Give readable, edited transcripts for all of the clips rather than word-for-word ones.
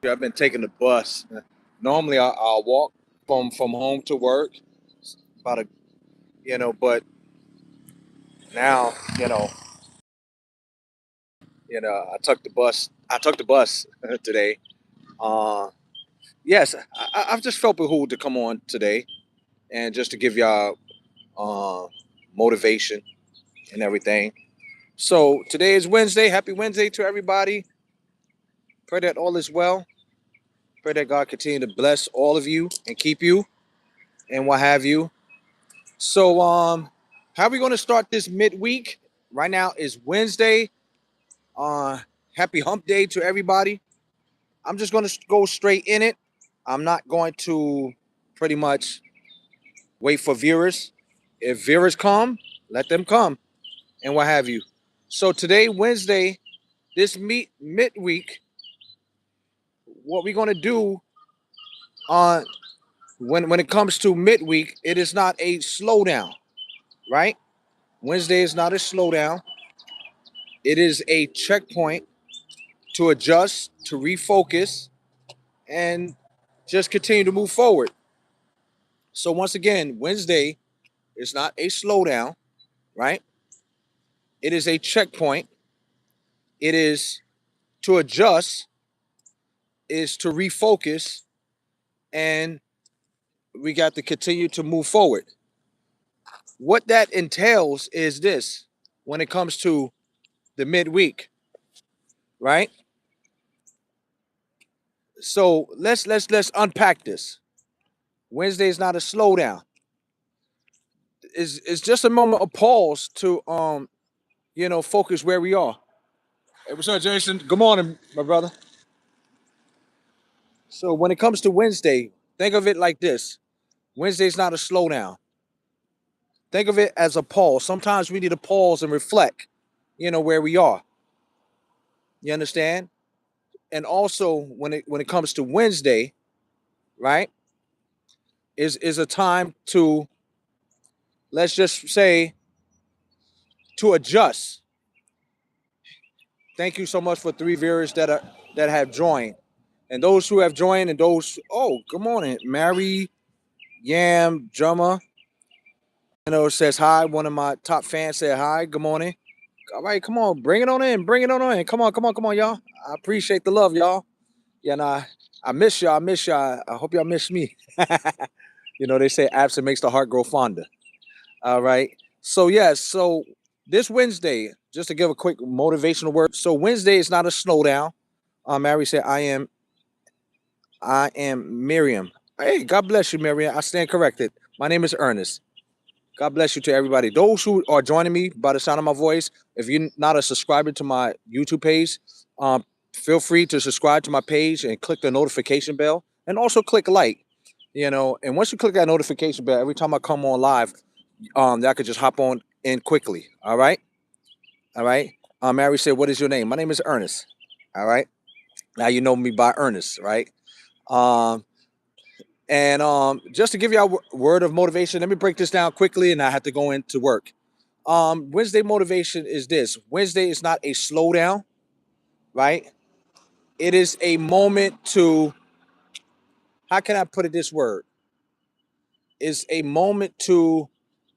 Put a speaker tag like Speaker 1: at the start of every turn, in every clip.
Speaker 1: I've been taking the bus. Normally, I'll walk from home to work. About a, but now, I took the bus. I took the bus today. Uh, yes, I've just felt behooved to come on today and just to give y'all motivation and everything. So today is Wednesday. Happy Wednesday to everybody. Pray that all is well. Pray that God continue to bless all of you and keep you and what have you. So how are we going to start this midweek? Right now is Wednesday. Happy hump day to everybody. I'm just going to go straight in it. I'm not going to pretty much wait for viewers. If viewers come, let them come and what have you. So today, Wednesday, this midweek, what we're going to do on when it comes to midweek, it is not a slowdown, right? Wednesday is not a slowdown. It is a checkpoint to adjust, to refocus, and just continue to move forward. So once again, Wednesday is not a slowdown, right? It is a checkpoint. It is to adjust, is to refocus, and we got to continue to move forward. What that entails is this when it comes to the midweek, right? So let's unpack this. Wednesday is not a slowdown. It's just a moment of pause to focus where we are. Hey, what's up, Jason? Good morning, my brother. So when it comes to Wednesday, think of it like this. Wednesday is not a slowdown. Think of it as a pause. Sometimes we need to pause and reflect, where we are. You understand? And also when it comes to Wednesday, right, is a time to, let's just say, to adjust. Thank you so much for 3 viewers that have joined. And those who have joined and those, oh, good morning, Mary, Yam, Drummer, says hi. One of my top fans said hi. Good morning. All right, come on, bring it on in. Bring it on in. Come on, y'all. I appreciate the love, y'all. Yeah, and I miss y'all. I miss y'all. I hope y'all miss me. They say absent makes the heart grow fonder. All right. So yes, so this Wednesday, just to give a quick motivational word. So Wednesday is not a slowdown. Mary said, I am Miriam. Hey, God bless you, Miriam. I stand corrected. My name is Ernest. God bless you to everybody. Those who are joining me by the sound of my voice, if you're not a subscriber to my YouTube page, feel free to subscribe to my page and click the notification bell and also click like, and once you click that notification bell, every time I come on live, that could just hop on in quickly. All right. All right. Mary said, what is your name? My name is Ernest. All right. Now you know me by Ernest, right? And just to give you a word of motivation, let me break this down quickly and I have to go into work. Wednesday motivation is this. Wednesday is not a slowdown, right? It is a moment to, how can I put it this word? It's a moment to,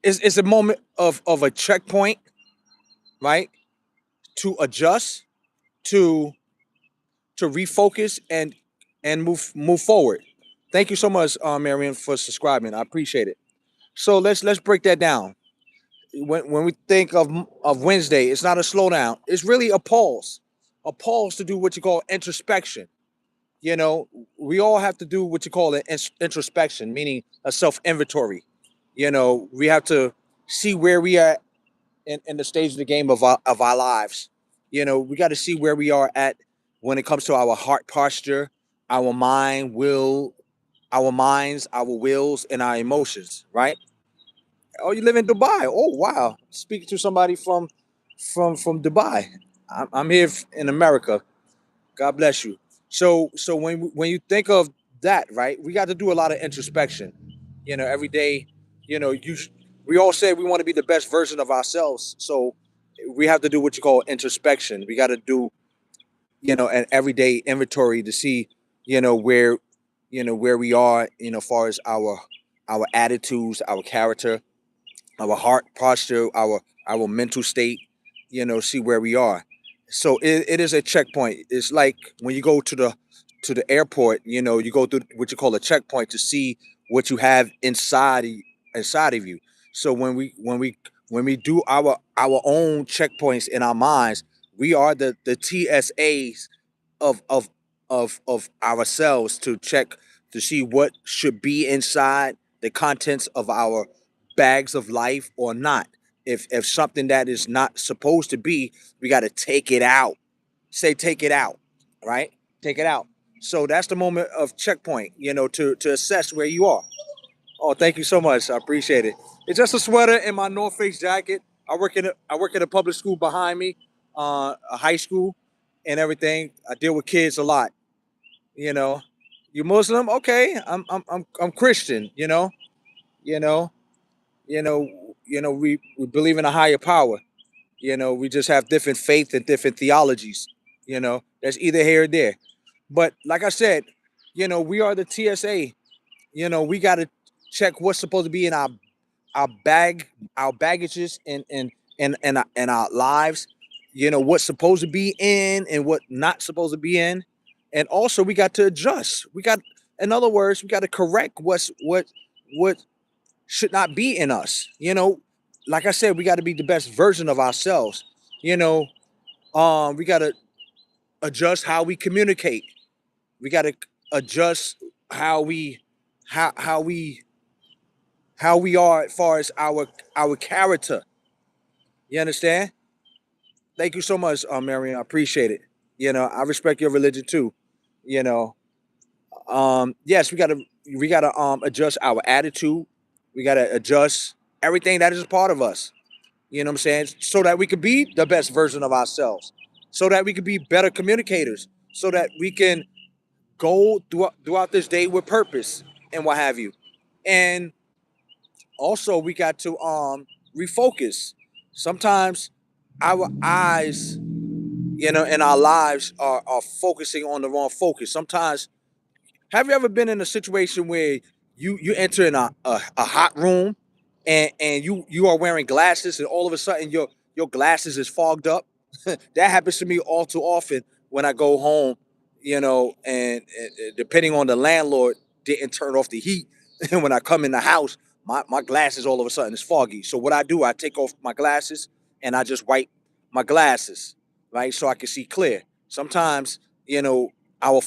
Speaker 1: it's a moment of a checkpoint, right? To adjust, to refocus and move forward. Thank you so much, Marion, for subscribing. I appreciate it. So let's break that down. When we think of Wednesday, it's not a slowdown. It's really a pause to do what you call introspection. We all have to do what you call an introspection, meaning a self-inventory. We have to see where we are in the stage of the game of our lives. We got to see where we are at when it comes to our heart posture, our our minds, our wills, and our emotions, right? Oh, you live in Dubai. Oh, wow. Speaking to somebody from Dubai. I'm here in America. God bless you. So when you think of that, right, we got to do a lot of introspection. Every day, we all say we want to be the best version of ourselves. So we have to do what you call introspection. We got to do, an everyday inventory to see where where we are, far as our attitudes, our character, our heart posture, our mental state, see where we are. So it is a checkpoint. It's like when you go to the airport, you go through what you call a checkpoint to see what you have inside of you. So when we do our own checkpoints in our minds, we are the TSAs of of ourselves to check to see what should be inside the contents of our bags of life or not. If something that is not supposed to be, we got to take it out. Say take it out, right? Take it out. So that's the moment of checkpoint, to assess where you are. Oh, thank you so much. I appreciate it. It's just a sweater and my North Face jacket. I work in a public school behind me, a high school, and everything. I deal with kids a lot. You know, you Muslim? Okay, I'm Christian. You know, we believe in a higher power. We just have different faith and different theologies. That's either here or there. But like I said, we are the TSA. We got to check what's supposed to be in our our baggages and our lives. What's supposed to be in and what not supposed to be in, and also we got to adjust. In other words, we got to correct what should not be in us. Like I said, we got to be the best version of ourselves. You know, we got to adjust how we communicate. We got to adjust how we how how we how we are as far as our character. You understand? Thank you so much, Marion. I appreciate it. I respect your religion too. You know, yes, we gotta adjust our attitude. We gotta adjust everything that is a part of us. You know what I'm saying? So that we could be the best version of ourselves. So that we could be better communicators. So that we can go throughout this day with purpose and what have you. And also we got to refocus. Sometimes our eyes, in our lives are focusing on the wrong focus. Sometimes, have you ever been in a situation where you enter in a hot room and you are wearing glasses and all of a sudden your glasses is fogged up? That happens to me all too often when I go home, and depending on the landlord didn't turn off the heat, and when I come in the house, my glasses all of a sudden is foggy. So what I do, I take off my glasses and I just wipe my glasses, right, so I can see clear. Sometimes, our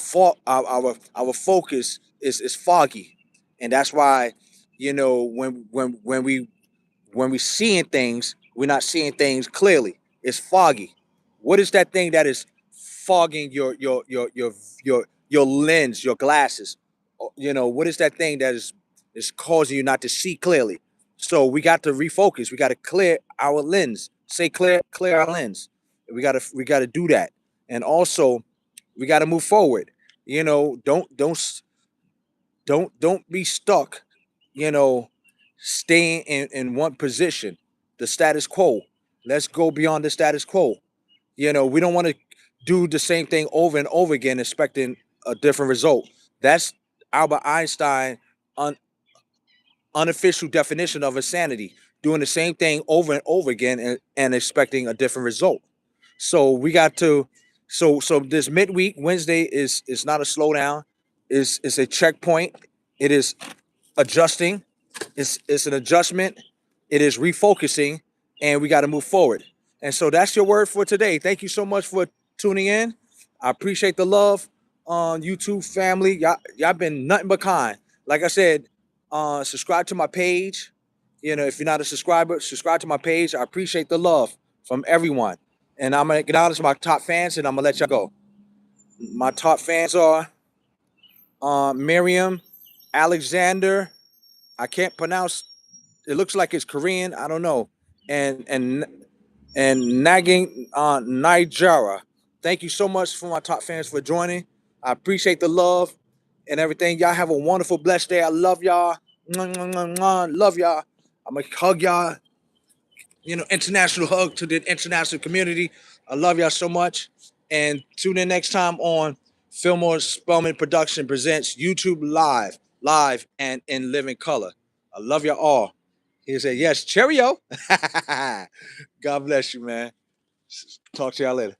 Speaker 1: focus is foggy, and that's why, when we seeing things, we're not seeing things clearly. It's foggy. What is that thing that is fogging your lens, your glasses? What is that thing that is causing you not to see clearly? So we got to refocus. We got to clear our lens. Say clear our lens. We got to do that, and also we got to move forward. Don't be stuck. You know, staying in one position, the status quo. Let's go beyond the status quo. We don't want to do the same thing over and over again, expecting a different result. That's Albert Einstein un, unofficial definition of insanity, doing the same thing over and over again and expecting a different result. So we got to so this midweek Wednesday is not a slowdown, is a checkpoint. It is adjusting. It's an adjustment. It is refocusing, and we got to move forward. And so that's your word for today. Thank you so much for tuning in. I appreciate the love on YouTube family. Y'all been nothing but kind. Like I said, subscribe to my page. If you're not a subscriber, subscribe to my page. I appreciate the love from everyone. And I'm gonna acknowledge my top fans, and I'm gonna let y'all go. My top fans are Miriam, Alexander. I can't pronounce. It looks like it's Korean. I don't know. And Nagin Nigeria. Thank you so much for my top fans for joining. I appreciate the love and everything. Y'all have a wonderful, blessed day. I love y'all. Mwah, mwah, mwah, mwah. Love y'all. I'm gonna hug y'all. International hug to the international community. I love y'all so much. And tune in next time on Filmore Spellman Production Presents YouTube live and in living color. I love you all. He said, yes, cheerio. God bless you, man. Talk to y'all later.